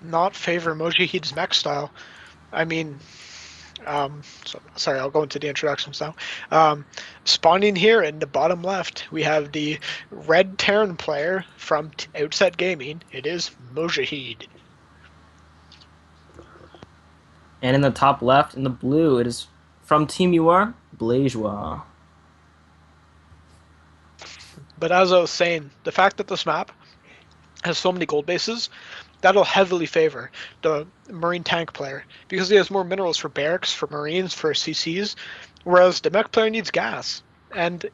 not favor MoWjAhEeD's mech style. I mean, sorry, I'll go into the introductions now. Spawning here in the bottom left, we have the red Terran player from Outset Gaming. It is MoWjAhEeD. And in the top left, in the blue, it is from Team UR, Blazejwa. But as I was saying, the fact that this map has so many gold bases, that'll heavily favor the Marine tank player because he has more minerals for barracks, for Marines, for CCs, whereas the mech player needs gas, and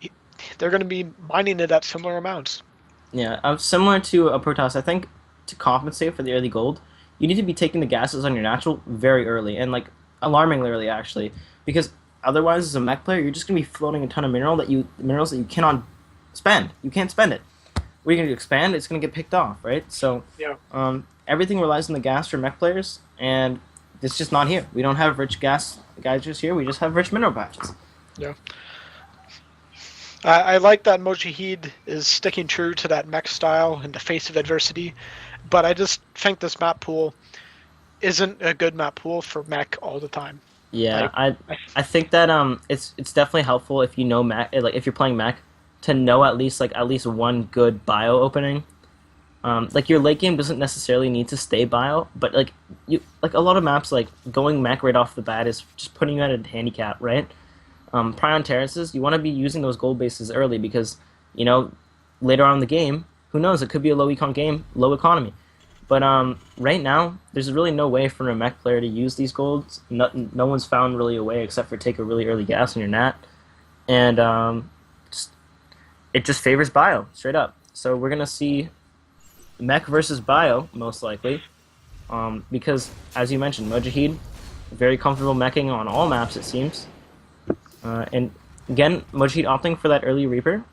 they're going to be mining it at similar amounts. Yeah, similar to a Protoss, I think to compensate for the early gold, you need to be taking the gases on your natural very early and like alarmingly early actually, because otherwise as a mech player you're just gonna be floating a ton of minerals that you cannot spend. You can't spend it. What are you gonna do? Expand? It's gonna get picked off, right? So Yeah. everything relies on the gas for mech players, and it's just not here. We don't have rich gas just here. We just have rich mineral patches. Yeah. I like that MoWjAhEeD is sticking true to that mech style in the face of adversity, but I just think this map pool isn't a good map pool for mech all the time. Yeah, Like, I think that it's definitely helpful if you know mech, like if you're playing mech, to know at least one good bio opening. Like your late game doesn't necessarily need to stay bio, but like a lot of maps like going mech right off the bat is just putting you at a handicap, right? Prion terraces, you want to be using those gold bases early because you know later on in the game, who knows? It could be a low econ game, low economy. But right now, there's really no way for a mech player to use these golds. No one's found really a way except for take a really early gas on your nat, and just, it just favors bio straight up. So we're gonna see mech versus bio most likely, because as you mentioned, MoWjAhEeD very comfortable meching on all maps it seems, and again MoWjAhEeD opting for that early Reaper.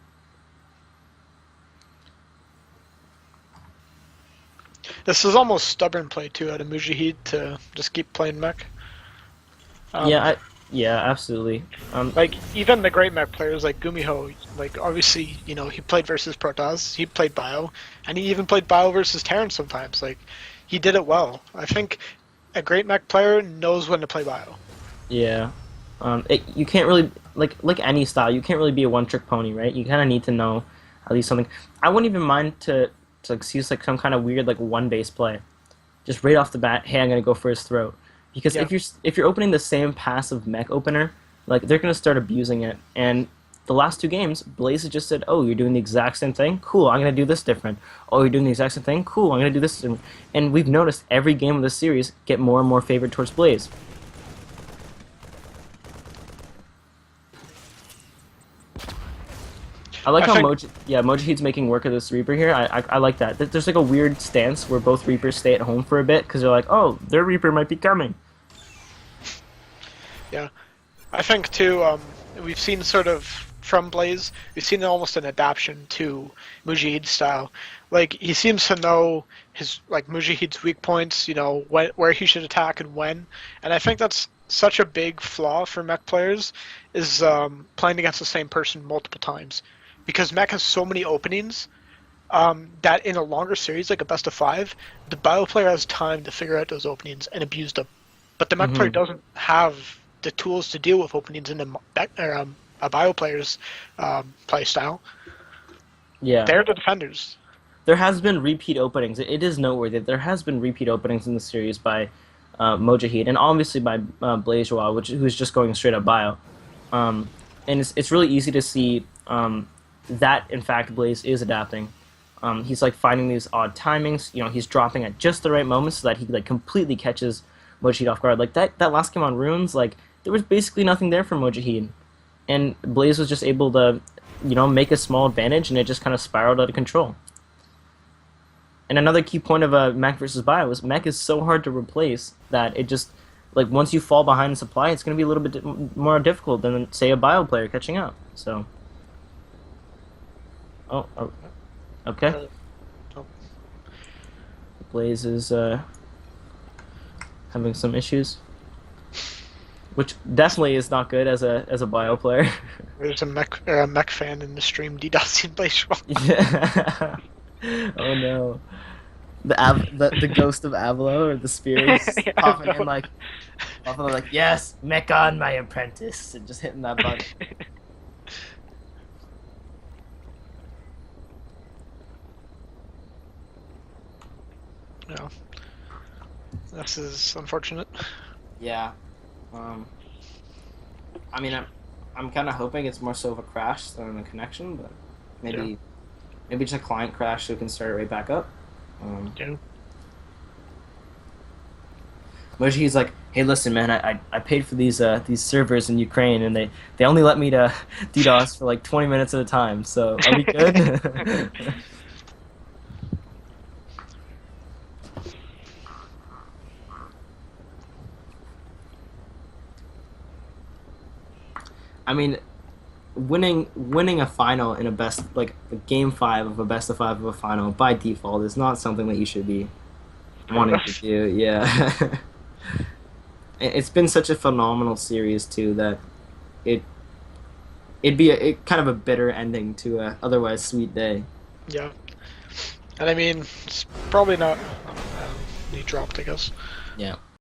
this is almost stubborn play too out of MoWjAhEeD to just keep playing mech. Um, Yeah, yeah, absolutely. like even the great mech players like Gumiho, like obviously he played versus Protoss, he played bio, and he even played bio versus Terran sometimes. Like he did it well. I think a great mech player knows when to play bio. Yeah. You can't really like any style. You can't really be a one trick pony, right? You kind of need to know at least something. I wouldn't even mind to like see like some kind of weird like one base play, just right off the bat. Hey, I'm gonna go for his throat, because Yeah. if you're opening the same passive mech opener, like they're gonna start abusing it. And the last two games, Blaze has just said, "Oh, you're doing the exact same thing. Cool, I'm gonna do this different. Oh, you're doing the exact same thing. Cool, I'm gonna do this different." And we've noticed every game of this series get more and more favored towards Blaze. I like I how think MoWjAhEED's making work of this Reaper here. I like that. There's like a weird stance where both Reapers stay at home for a bit because they're like, oh, their Reaper might be coming. yeah. I think too. We've seen sort of from Blaze, we've seen almost an adaptation to MoWjAhEED's style. Like he seems to know his like MoWjAhEED's weak points. Where he should attack and when. And I think that's such a big flaw for mech players is playing against the same person multiple times, because mech has so many openings that in a longer series like a best of five, the bio player has time to figure out those openings and abuse them. But the mech player Hmm. doesn't have the tools to deal with openings in a bio player's play style. Yeah, They're the defenders. there has been repeat openings. It is noteworthy that there has been repeat openings in the series by MoWjAHEED and obviously by Blazejwa, who's just going straight up bio. Um, and it's really easy to see that in fact Blaze is adapting. He's like finding these odd timings. He's dropping at just the right moment so that he like completely catches MoWjAHEED off guard. Like that last game on Runes, like there was basically nothing there for MoWjAHEED, and Blaze was just able to, make a small advantage, and it just kind of spiraled out of control. And another key point of a mech versus bio is mech is so hard to replace that it just like once you fall behind in supply, it's going to be a little bit more difficult than say a bio player catching up. So, oh, okay. Uh, oh, Blaze is having some issues, which definitely is not good as a bio player. there's a mech fan in the stream DDoSing Blaze. Yeah. Oh no. the ghost of Avalo or the spears Yeah, popping in bro. like Buffalo like yes, Mechon my apprentice and just hitting that button. No, this is unfortunate. Yeah. Um, I mean, I'm kind of hoping it's more so of a crash than a connection, but Yeah, maybe just a client crash so we can start it right back up. yeah. But he's like, hey, listen, man, I paid for these servers in Ukraine, and they only let me to DDoS for like 20 minutes at a time. So are we good? I mean, winning a final in a best like a game five of a best of five of a final by default is not something that you should be Proud wanting to of. do. Yeah. It's been such a phenomenal series too that it it'd be kind of a bitter ending to a otherwise sweet day. Yeah, and I mean, it's probably not. He dropped, I guess. Yeah.